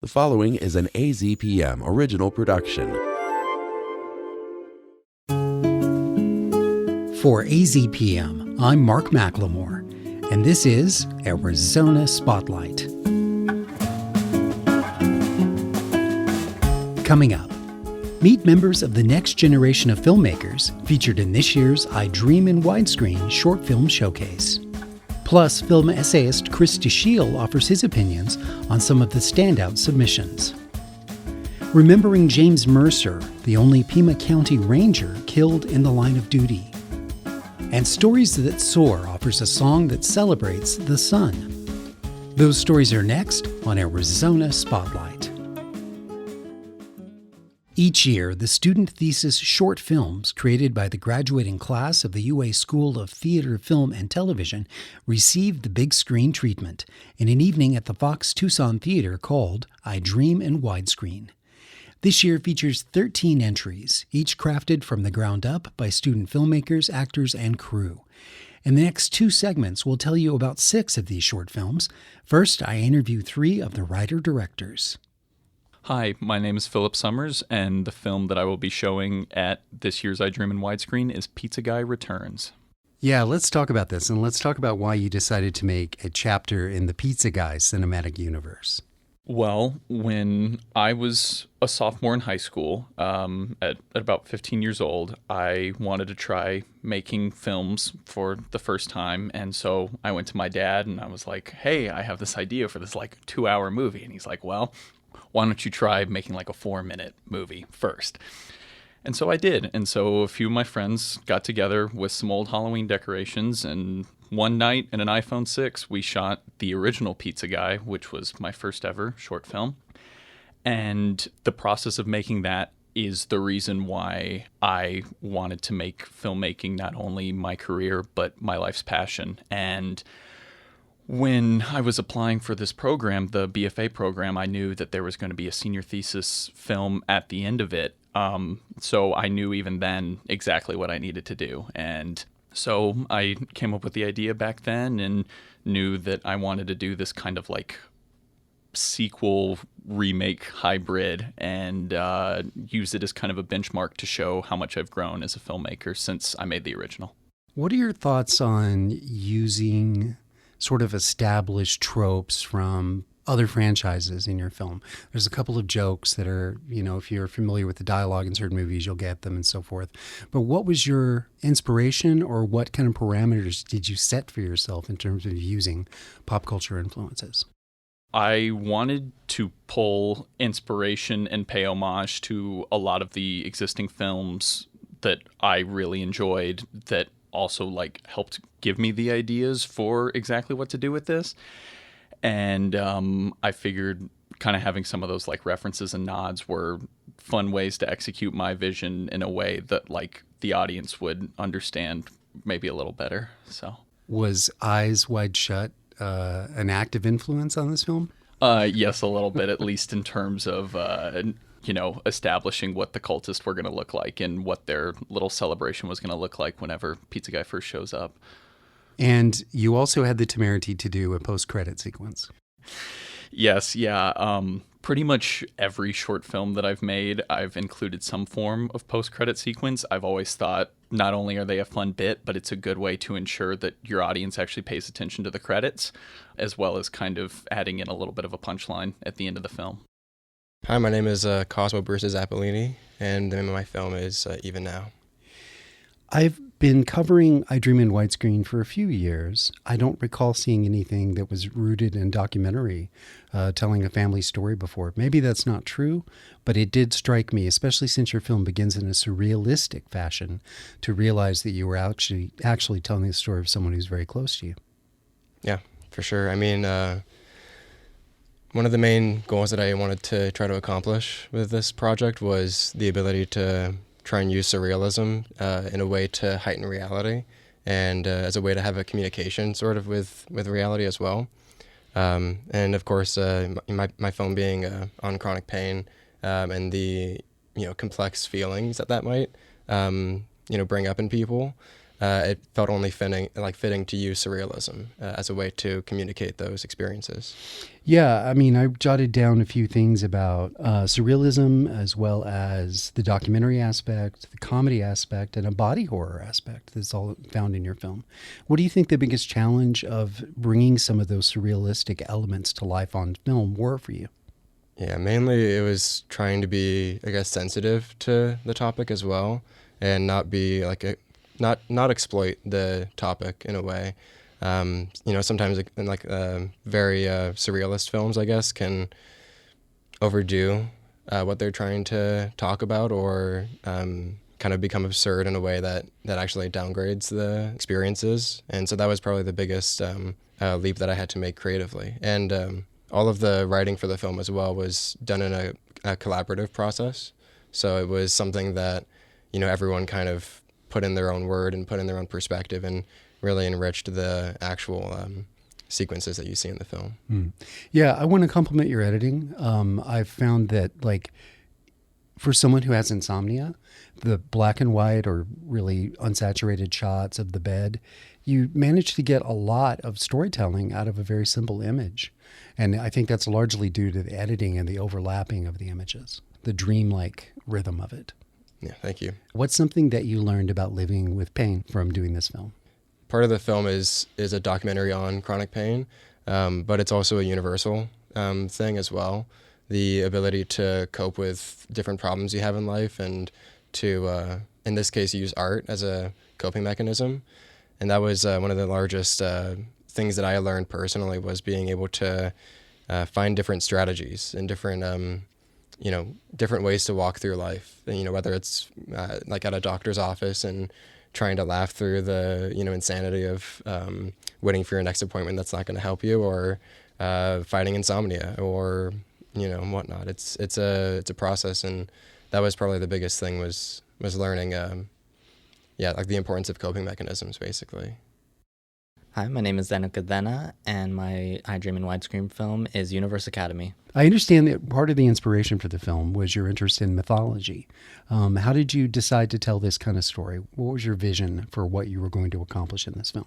The following is an AZPM original production. For AZPM, I'm Mark McLemore, and this is Arizona Spotlight. Coming up, meet members of the next generation of filmmakers featured in this year's I Dream in Widescreen short film showcase. Plus, film essayist Chris Dashiell offers his opinions on some of the standout submissions. Remembering James Mercer, the only Pima County Ranger killed in the line of duty. And Stories That Soar offers a song that celebrates the sun. Those stories are next on Arizona Spotlight. Each year, the student thesis short films created by the graduating class of the UA School of Theater, Film, and Television receive the big screen treatment in an evening at the Fox Tucson Theater called I Dream in Widescreen. This year features 13 entries, each crafted from the ground up by student filmmakers, actors, and crew. In the next two segments, we'll tell you about 6 of these short films. First, I interview 3 of the writer-directors. Hi, my name is Philip Summers, and the film that I will be showing at this year's I Dream in Widescreen is Pizza Guy Returns. Yeah, let's talk about this, and let's talk about why you decided to make a chapter in the Pizza Guy cinematic universe. Well, when I was a sophomore in high school, at about 15 years old, I wanted to try making films for the first time. And so I went to my dad and I was like, hey, I have this idea for this 2-hour movie. And he's like, well, why don't you try making a 4-minute movie first? And so I did. And so a few of my friends got together with some old Halloween decorations, and one night in an iPhone 6, we shot the original Pizza Guy, which was my first ever short film. And the process of making that is the reason why I wanted to make filmmaking not only my career, but my life's passion. And when I was applying for this program, the BFA program, I knew that there was going to be a senior thesis film at the end of it. So I knew even then exactly what I needed to do. And so I came up with the idea back then and knew that I wanted to do this kind of sequel remake hybrid and use it as kind of a benchmark to show how much I've grown as a filmmaker since I made the original. What are your thoughts on using sort of established tropes from other franchises in your film? There's a couple of jokes that are, if you're familiar with the dialogue in certain movies, you'll get them and so forth. But what was your inspiration, or what kind of parameters did you set for yourself in terms of using pop culture influences? I wanted to pull inspiration and pay homage to a lot of the existing films that I really enjoyed that also helped give me the ideas for exactly what to do with this. And I figured kind of having some of those references and nods were fun ways to execute my vision in a way that the audience would understand maybe a little better. So was Eyes Wide Shut an active influence on this film? Yes, a little bit, at least in terms of establishing what the cultists were going to look like and what their little celebration was going to look like whenever Pizza Guy first shows up. And you also had the temerity to do a post-credit sequence. Yes, yeah. Pretty much every short film that I've made, I've included some form of post-credit sequence. I've always thought not only are they a fun bit, but it's a good way to ensure that your audience actually pays attention to the credits, as well as kind of adding in a little bit of a punchline at the end of the film. Hi, my name is Cosmo Bruce Zappolini, and the name of my film is Even Now. I've been covering I Dream in Widescreen for a few years. I don't recall seeing anything that was rooted in documentary, telling a family story before. Maybe that's not true, but it did strike me, especially since your film begins in a surrealistic fashion, to realize that you were actually telling the story of someone who's very close to you. Yeah, for sure. I mean, one of the main goals that I wanted to try to accomplish with this project was the ability to try and use surrealism in a way to heighten reality, and as a way to have a communication sort of with reality as well. And of course, my film being on chronic pain and the complex feelings that might bring up in people. it felt only fitting to use surrealism as a way to communicate those experiences. Yeah, I mean, I jotted down a few things about surrealism, as well as the documentary aspect, the comedy aspect, and a body horror aspect that's all found in your film. What do you think the biggest challenge of bringing some of those surrealistic elements to life on film were for you? Yeah, mainly it was trying to be, I guess, sensitive to the topic as well, and not be not exploit the topic in a way. Sometimes very surrealist films, I guess, can overdo what they're trying to talk about, or kind of become absurd in a way that actually downgrades the experiences. And so that was probably the biggest leap that I had to make creatively. And all of the writing for the film as well was done in a collaborative process. So it was something that, everyone kind of put in their own word and put in their own perspective, and really enriched the actual sequences that you see in the film. Yeah, I want to compliment your editing. I've found that, for someone who has insomnia, the black and white or really unsaturated shots of the bed, you manage to get a lot of storytelling out of a very simple image. And I think that's largely due to the editing and the overlapping of the images, the dreamlike rhythm of it. Yeah, thank you. What's something that you learned about living with pain from doing this film? Part of the film is a documentary on chronic pain, but it's also a universal thing as well. The ability to cope with different problems you have in life, and to, in this case, use art as a coping mechanism. And that was one of the largest things that I learned personally, was being able to find different strategies and different different ways to walk through life. And, whether it's like at a doctor's office and trying to laugh through the insanity of waiting for your next appointment that's not going to help you, or fighting insomnia, or whatnot. It's a process, and that was probably the biggest thing, was learning the importance of coping mechanisms, basically. Hi, my name is Danica Dena, and my I Dream in Widescreen film is Universe Academy. I understand that part of the inspiration for the film was your interest in mythology. How did you decide to tell this kind of story? What was your vision for what you were going to accomplish in this film?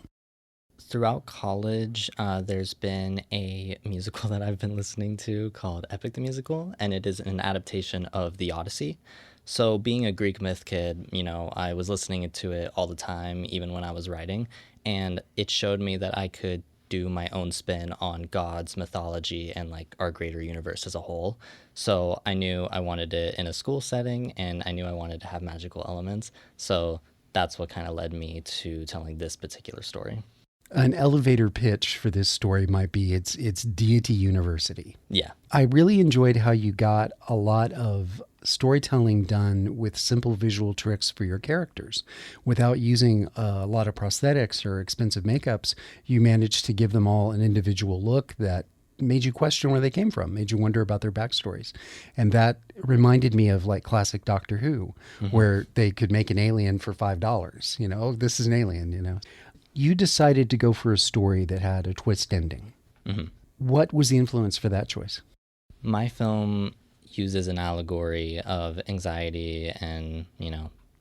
Throughout college, there's been a musical that I've been listening to called Epic the Musical, and it is an adaptation of the Odyssey. So being a Greek myth kid, I was listening to it all the time, even when I was writing, and it showed me that I could do my own spin on God's mythology and our greater universe as a whole. So I knew I wanted it in a school setting, and I knew I wanted to have magical elements. So that's what kind of led me to telling this particular story. An elevator pitch for this story might be it's Deity University. Yeah. I really enjoyed how you got a lot of storytelling done with simple visual tricks for your characters. Without using a lot of prosthetics or expensive makeups, you managed to give them all an individual look that made you question where they came from, made you wonder about their backstories. And that reminded me of classic Doctor Who, where they could make an alien for $5. Oh, this is an alien, You decided to go for a story that had a twist ending. Mm-hmm. What was the influence for that choice? My film uses an allegory of anxiety and,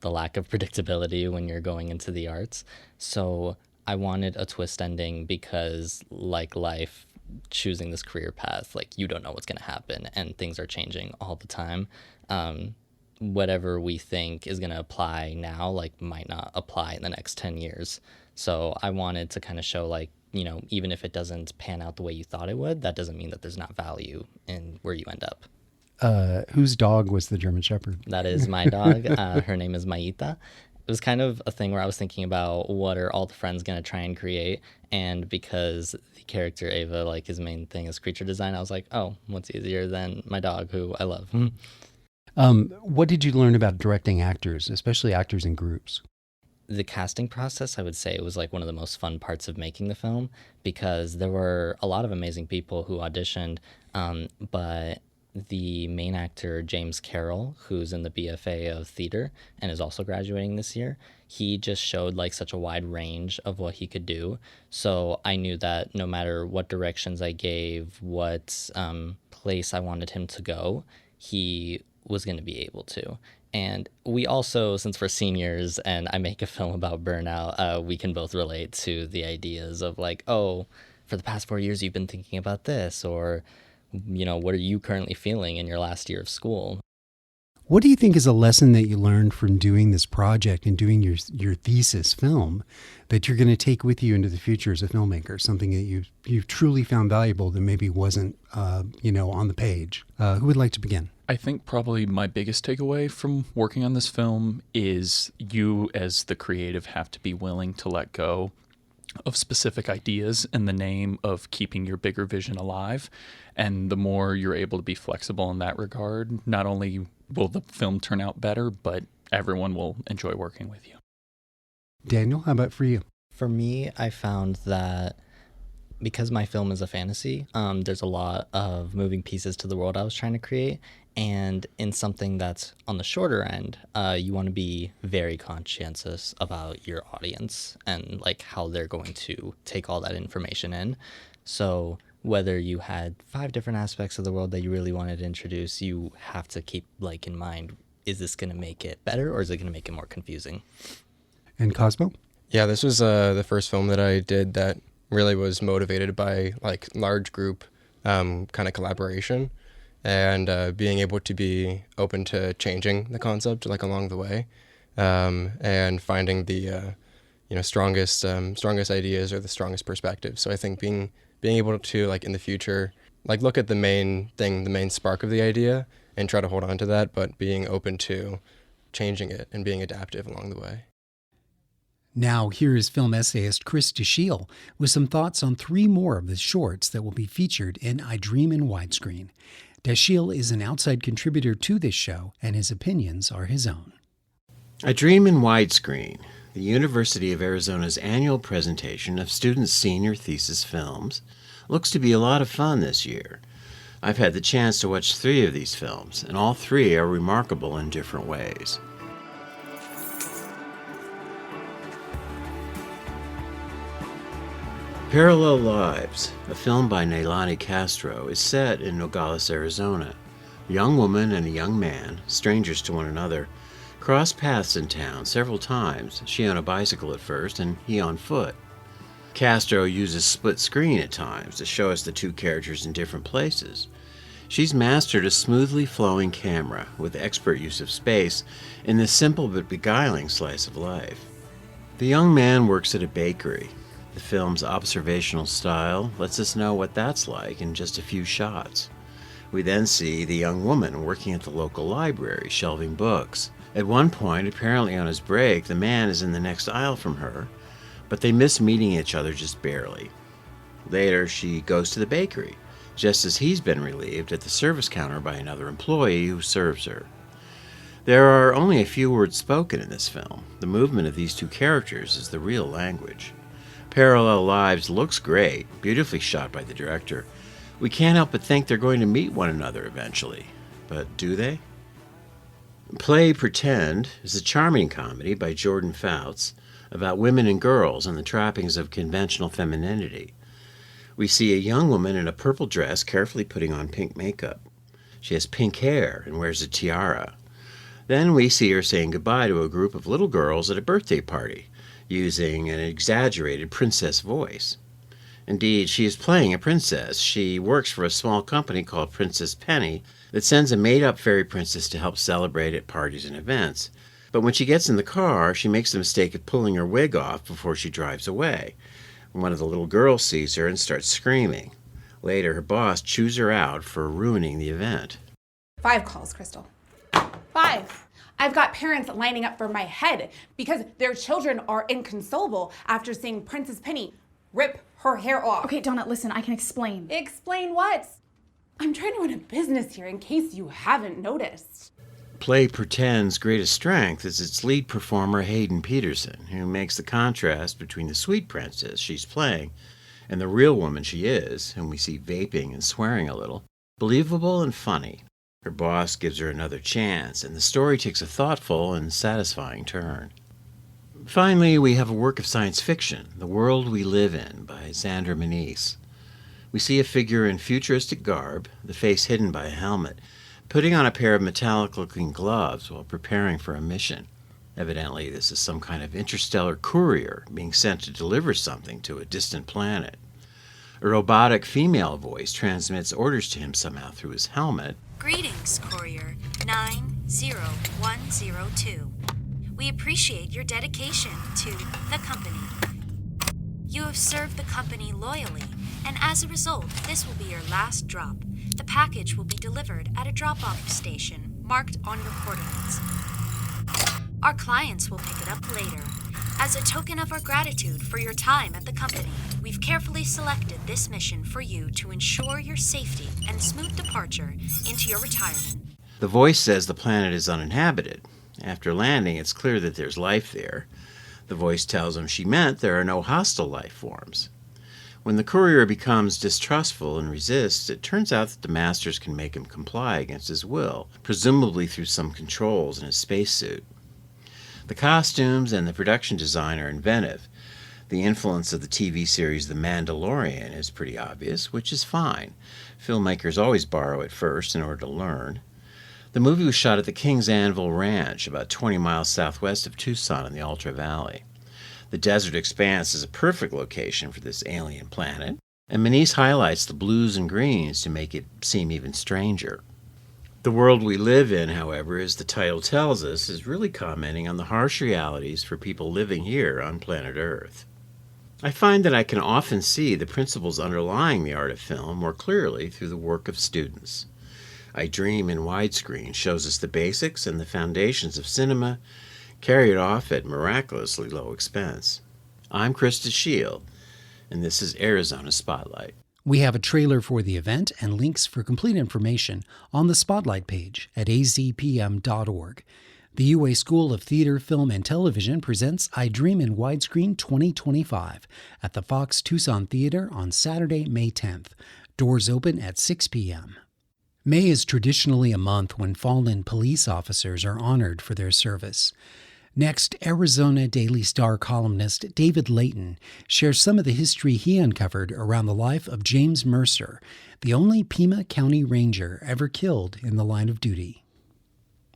the lack of predictability when you're going into the arts. So I wanted a twist ending because, like life, choosing this career path, you don't know what's going to happen, and things are changing all the time. Whatever we think is going to apply now, might not apply in the next 10 years. So I wanted to kind of show, even if it doesn't pan out the way you thought it would, that doesn't mean that there's not value in where you end up. Whose dog was the German Shepherd? That is my dog. Her name is Maita. It was kind of a thing where I was thinking about what are all the friends going to try and create. And because the character Ava, his main thing is creature design, I was like, oh, what's easier than my dog, who I love. What did you learn about directing actors, especially actors in groups? The casting process, I would say, was one of the most fun parts of making the film, because there were a lot of amazing people who auditioned, but the main actor, James Carroll, who's in the BFA of theater and is also graduating this year, he just showed such a wide range of what he could do. So I knew that no matter what directions I gave, what place I wanted him to go, he was going to be able to. And we also, since we're seniors and I make a film about burnout, we can both relate to the ideas of like, oh, for the past 4 years you've been thinking about this, or, what are you currently feeling in your last year of school? What do you think is a lesson that you learned from doing this project and doing your thesis film that you're going to take with you into the future as a filmmaker? Something that you've truly found valuable that maybe wasn't, on the page. Who would like to begin? I think probably my biggest takeaway from working on this film is you as the creative have to be willing to let go of specific ideas in the name of keeping your bigger vision alive. And the more you're able to be flexible in that regard, not only will the film turn out better, but everyone will enjoy working with you. Daniel, how about for you? For me, I found that because my film is a fantasy, there's a lot of moving pieces to the world I was trying to create. And in something that's on the shorter end, you want to be very conscientious about your audience and like how they're going to take all that information in. So whether you had 5 different aspects of the world that you really wanted to introduce, you have to keep like in mind, is this going to make it better or is it going to make it more confusing? And Cosmo? Yeah, this was the first film that I did that really was motivated by like large group kind of collaboration. And being able to be open to changing the concept like along the way, and finding the strongest ideas or the strongest perspectives. So I think being able to like in the future like look at the main thing, the main spark of the idea, and try to hold on to that, but being open to changing it and being adaptive along the way. Now, here is film essayist Chris Dashiell with some thoughts on 3 more of the shorts that will be featured in I Dream in Widescreen. Dashiell is an outside contributor to this show, and his opinions are his own. I Dream in Widescreen, the University of Arizona's annual presentation of students' senior thesis films, looks to be a lot of fun this year. I've had the chance to watch 3 of these films, and all 3 are remarkable in different ways. Parallel Lives, a film by Neilani Castro, is set in Nogales, Arizona. A young woman and a young man, strangers to one another, cross paths in town several times, she on a bicycle at first and he on foot. Castro uses split screen at times to show us the 2 characters in different places. She's mastered a smoothly flowing camera with expert use of space in this simple but beguiling slice of life. The young man works at a bakery. The film's observational style lets us know what that's like in just a few shots. We then see the young woman working at the local library, shelving books. At one point, apparently on his break, the man is in the next aisle from her, but they miss meeting each other just barely. Later, she goes to the bakery, just as he's been relieved at the service counter by another employee who serves her. There are only a few words spoken in this film. The movement of these 2 characters is the real language. Parallel Lives looks great, beautifully shot by the director. We can't help but think they're going to meet one another eventually. But do they? Play Pretend is a charming comedy by Jordan Fouts about women and girls and the trappings of conventional femininity. We see a young woman in a purple dress carefully putting on pink makeup. She has pink hair and wears a tiara. Then we see her saying goodbye to a group of little girls at a birthday party, using an exaggerated princess voice. Indeed, she is playing a princess. She works for a small company called Princess Penny that sends a made-up fairy princess to help celebrate at parties and events. But when she gets in the car, she makes the mistake of pulling her wig off before she drives away. One of the little girls sees her and starts screaming. Later, her boss chews her out for ruining the event. 5 calls, Crystal. 5. I've got parents lining up for my head because their children are inconsolable after seeing Princess Penny rip her hair off. Okay, Donna, listen, I can explain. Explain what? I'm trying to run a business here in case you haven't noticed. Play Pretend's greatest strength is its lead performer, Hayden Peterson, who makes the contrast between the sweet princess she's playing and the real woman she is, whom we see vaping and swearing a little, believable and funny. Her boss gives her another chance, and the story takes a thoughtful and satisfying turn. Finally, we have a work of science fiction, The World We Live In, by Xander Manise. We see a figure in futuristic garb, the face hidden by a helmet, putting on a pair of metallic-looking gloves while preparing for a mission. Evidently, this is some kind of interstellar courier being sent to deliver something to a distant planet. A robotic female voice transmits orders to him somehow through his helmet. Greetings, Courier 90102. We appreciate your dedication to the company. You have served the company loyally, and as a result, this will be your last drop. The package will be delivered at a drop-off station marked on your coordinates. Our clients will pick it up later. As a token of our gratitude for your time at the company, we've carefully selected this mission for you to ensure your safety and smooth departure into your retirement. The voice says the planet is uninhabited. After landing, it's clear that there's life there. The voice tells him she meant there are no hostile life forms. When the courier becomes distrustful and resists, it turns out that the masters can make him comply against his will, presumably through some controls in his spacesuit. The costumes and the production design are inventive. The influence of the TV series The Mandalorian is pretty obvious, which is fine. Filmmakers always borrow at first in order to learn. The movie was shot at the King's Anvil Ranch, about 20 miles southwest of Tucson in the Ultra Valley. The desert expanse is a perfect location for this alien planet, and Manise highlights the blues and greens to make it seem even stranger. The world we live in, however, as the title tells us, is really commenting on the harsh realities for people living here on planet Earth. I find that I can often see the principles underlying the art of film more clearly through the work of students. I Dream in Widescreen shows us the basics and the foundations of cinema, carried off at miraculously low expense. I'm Chris Dashiell, and this is Arizona Spotlight. We have a trailer for the event and links for complete information on the Spotlight page at azpm.org. The UA School of Theater, Film, and Television presents I Dream in Widescreen 2025 at the Fox Tucson Theater on Saturday, May 10th. Doors open at 6 p.m. May is traditionally a month when fallen police officers are honored for their service. Next, Arizona Daily Star columnist David Layton shares some of the history he uncovered around the life of James Mercer, the only Pima County Ranger ever killed in the line of duty.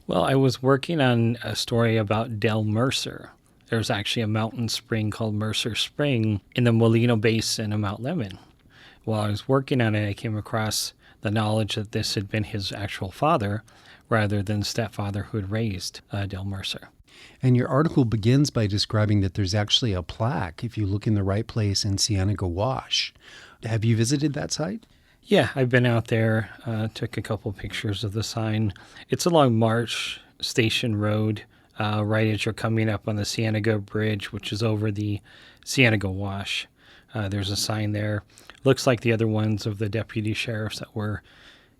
Well, I was working on a story about Del Mercer. There's actually a mountain spring called Mercer Spring in the Molino Basin of Mount Lemmon. While I was working on it, I came across the knowledge that this had been his actual father rather than stepfather who had raised Del Mercer. And your article begins by describing that there's actually a plaque if you look in the right place in Cienega Wash. Have you visited that site? Yeah, I've been out there, took a couple pictures of the sign. It's along March Station Road, right as you're coming up on the Cienega Bridge, which is over the Cienega Wash. There's a sign there. Looks like the other ones of the deputy sheriffs that were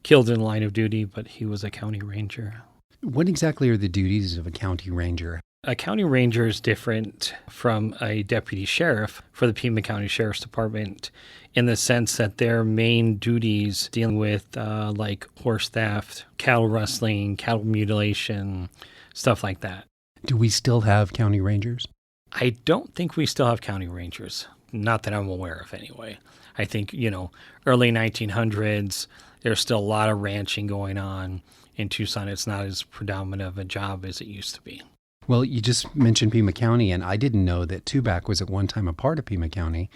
killed in line of duty, but he was a county ranger. What exactly are the duties of a county ranger? A county ranger is different from a deputy sheriff for the Pima County Sheriff's Department in the sense that their main duties dealing with like horse theft, cattle rustling, cattle mutilation, stuff like that. Do we still have county rangers? I don't think we still have county rangers. Not that I'm aware of anyway. I think, early 1900s, there's still a lot of ranching going on. In Tucson, it's not as predominant of a job as it used to be. Well, you just mentioned Pima County, and I didn't know that Tubac was at one time a part of Pima County.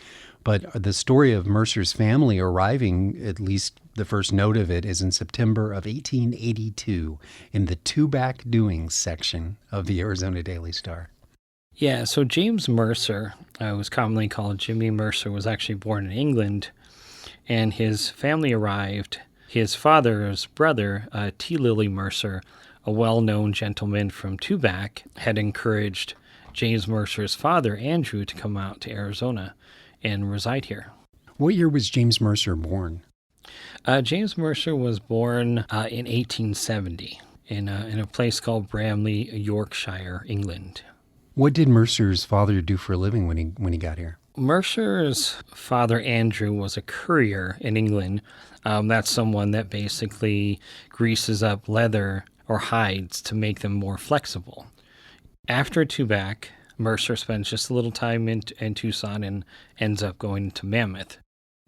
But the story of Mercer's family arriving, at least the first note of it, is in September of 1882 in the Tubac Doings section of the Arizona Daily Star. Yeah, so James Mercer, was commonly called Jimmy Mercer, was actually born in England, and his family arrived. His father's brother, T. Lilly Mercer, a well-known gentleman from Tubac, had encouraged James Mercer's father, Andrew, to come out to Arizona and reside here. What year was James Mercer born? James Mercer was born in 1870 in a place called Bramley, Yorkshire, England. What did Mercer's father do for a living when he got here? Mercer's father, Andrew, was a courier in England. That's someone that basically greases up leather or hides to make them more flexible. After Tubac, Mercer spends just a little time in Tucson and ends up going to Mammoth.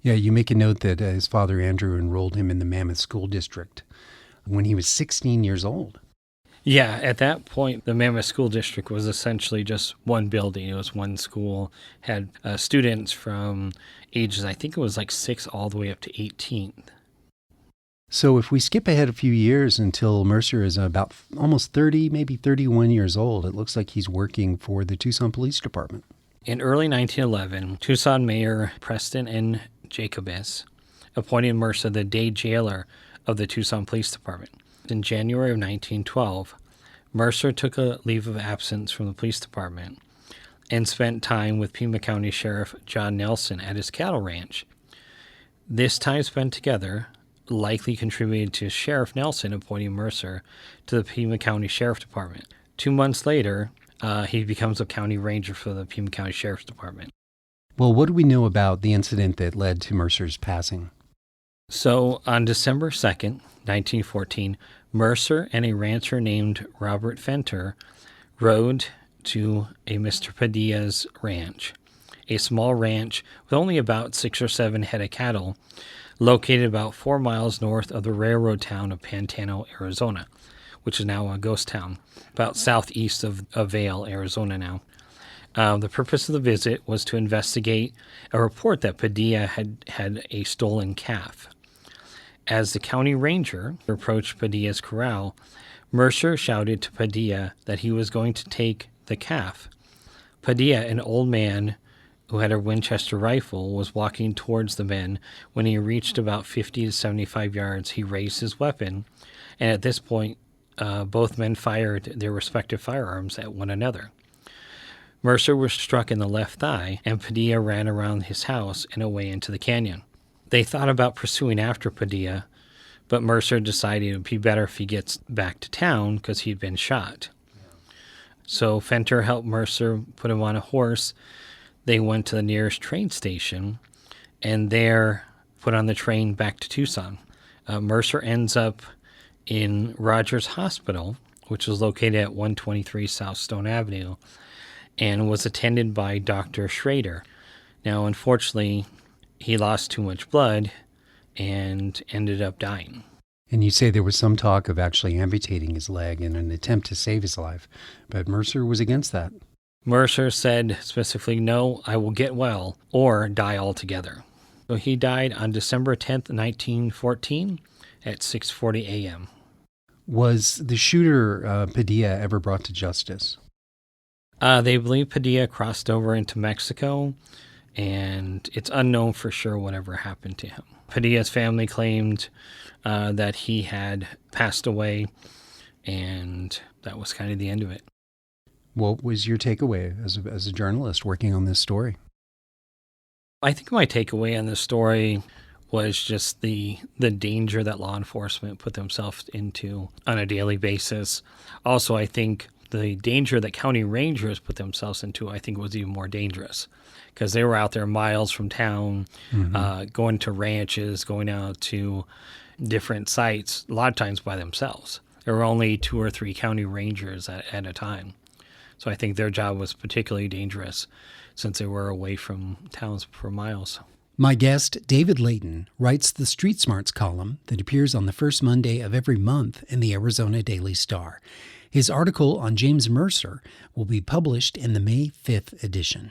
Yeah, you make a note that his father, Andrew, enrolled him in the Mammoth School District. when he was 16 years old. Yeah, at that point, the Mammoth School District was essentially just one building. It was one school, had students from ages, I think it was like 6 all the way up to 18. So if we skip ahead a few years until Mercer is about almost 30, maybe 31 years old, it looks like he's working for the Tucson Police Department. In early 1911, Tucson Mayor Preston N. Jacobus appointed Mercer the day jailer of the Tucson Police Department. In January of 1912, Mercer took a leave of absence from the police department and spent time with Pima County Sheriff John Nelson at his cattle ranch. This time spent together likely contributed to Sheriff Nelson appointing Mercer to the Pima County Sheriff Department. 2 months later, he becomes a county ranger for the Pima County Sheriff's Department. Well, what do we know about the incident that led to Mercer's passing? So on December 2nd, 1914, Mercer and a rancher named Robert Fenter rode to a Mr. Padilla's ranch, a small ranch with only about 6 or 7 head of cattle, located about 4 miles north of the railroad town of Pantano, Arizona, which is now a ghost town, about southeast of Vail, Arizona now. The purpose of the visit was to investigate a report that Padilla had a stolen calf. As the county ranger approached Padilla's corral, Mercer shouted to Padilla that he was going to take the calf. Padilla, an old man who had a Winchester rifle, was walking towards the men. When he reached about 50 to 75 yards, he raised his weapon, and at this point, both men fired their respective firearms at one another. Mercer was struck in the left thigh, and Padilla ran around his house and away into the canyon. They thought about pursuing after Padilla, but Mercer decided it would be better if he gets back to town because he'd been shot. So Fenter helped Mercer put him on a horse. They went to the nearest train station and there put on the train back to Tucson. Mercer ends up in Rogers Hospital, which was located at 123 South Stone Avenue, and was attended by Dr. Schrader. Now, unfortunately, he lost too much blood and ended up dying. And you say there was some talk of actually amputating his leg in an attempt to save his life, but Mercer was against that. Mercer said specifically, "No, I will get well or die altogether." So he died on December 10th, 1914 at 6:40 a.m. Was the shooter Padilla ever brought to justice? They believe Padilla crossed over into Mexico, and it's unknown for sure whatever happened to him. Padilla's family claimed that he had passed away, and that was kind of the end of it. What was your takeaway as a journalist working on this story? I think my takeaway on this story was just the danger that law enforcement put themselves into on a daily basis. Also, I think the danger that county rangers put themselves into, I think, was even more dangerous because they were out there miles from town, going to ranches, going out to different sites, a lot of times by themselves. There were only 2 or 3 county rangers at a time. So I think their job was particularly dangerous since they were away from towns for miles. My guest, David Layton, writes the Street Smarts column that appears on the first Monday of every month in the Arizona Daily Star. His article on James Mercer will be published in the May 5th edition.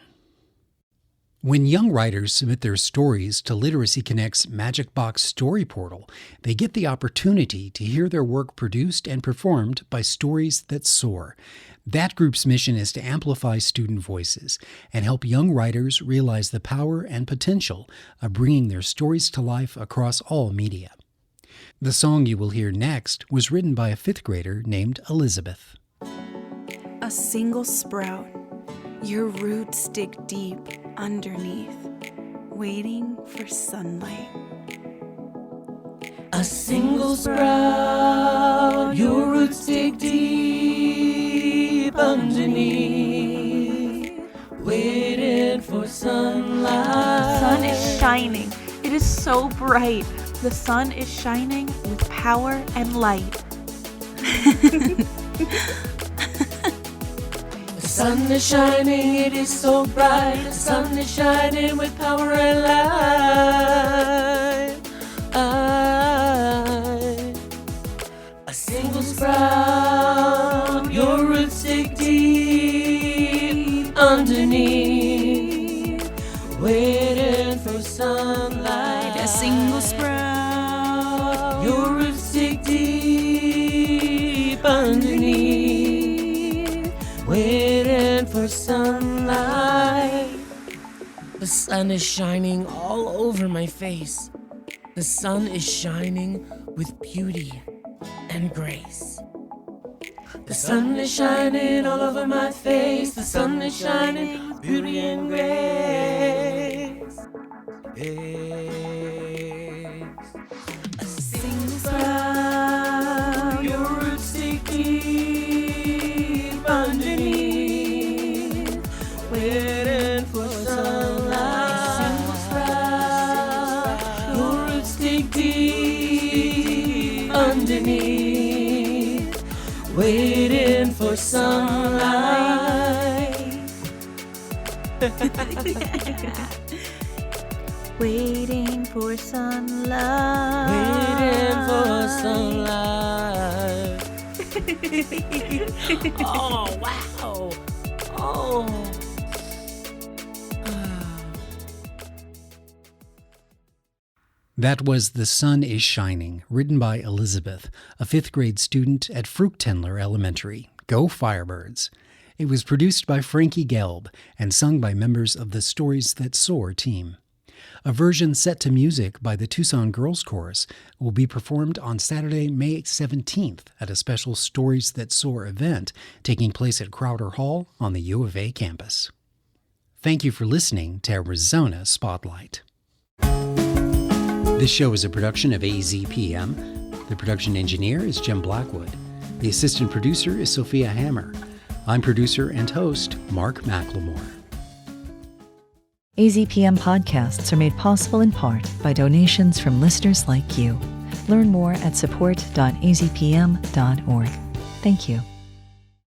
When young writers submit their stories to Literacy Connect's Magic Box Story Portal, they get the opportunity to hear their work produced and performed by Stories That Soar. That group's mission is to amplify student voices and help young writers realize the power and potential of bringing their stories to life across all media. The song you will hear next was written by a 5th grader named Elizabeth. A single sprout, your roots dig deep underneath, waiting for sunlight. A single sprout, your roots dig deep underneath, waiting for sunlight. The sun is shining. It is so bright. The sun is shining with power and light. The sun is shining, it is so bright. The sun is shining with power and light. single sprout. Your roots stick deep underneath, waiting for sunlight. A single sprout. Your roots stick deep underneath, waiting for sunlight. The sun is shining all over my face. The sun is shining with beauty and grace. The sun is shining all over my face. The sun is shining with beauty and grace. A single sprout, your roots stick deep underneath, waiting for sunlight. A single sprout, your roots stick deep underneath, waiting for sunlight. Waiting for sunlight. Waiting for sunlight. Oh, wow. Oh. That was The Sun is Shining, written by Elizabeth, a 5th grade student at Fruchtendler Elementary. Go Firebirds! It was produced by Frankie Gelb and sung by members of the Stories That Soar team. A version set to music by the Tucson Girls Chorus will be performed on Saturday, May 17th at a special Stories That Soar event taking place at Crowder Hall on the U of A campus. Thank you for listening to Arizona Spotlight. This show is a production of AZPM. The production engineer is Jim Blackwood. The assistant producer is Sophia Hammer. I'm producer and host Mark McLemore. AZPM podcasts are made possible in part by donations from listeners like you. Learn more at support.azpm.org. Thank you.